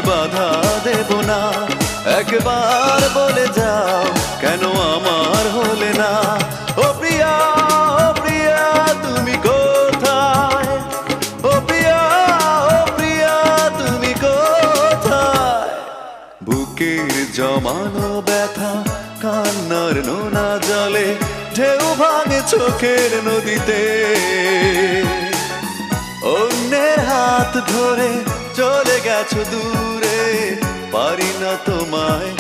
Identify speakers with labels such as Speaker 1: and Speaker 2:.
Speaker 1: বাধা দেব না। একবার বলে যাও কেন আমার হলে না। ও প্রিয়া, ও প্রিয়া তুমি কোথায়? ও প্রিয়া, ও প্রিয়া তুমি কোথায়? বুকের জমানো ব্যথা কান্নার নোনা জলে ঢেউ ভাঙে চোখের নদীতে। অন্যের হাত ধরে চলে গেছো দূরে, পারি না তোমায়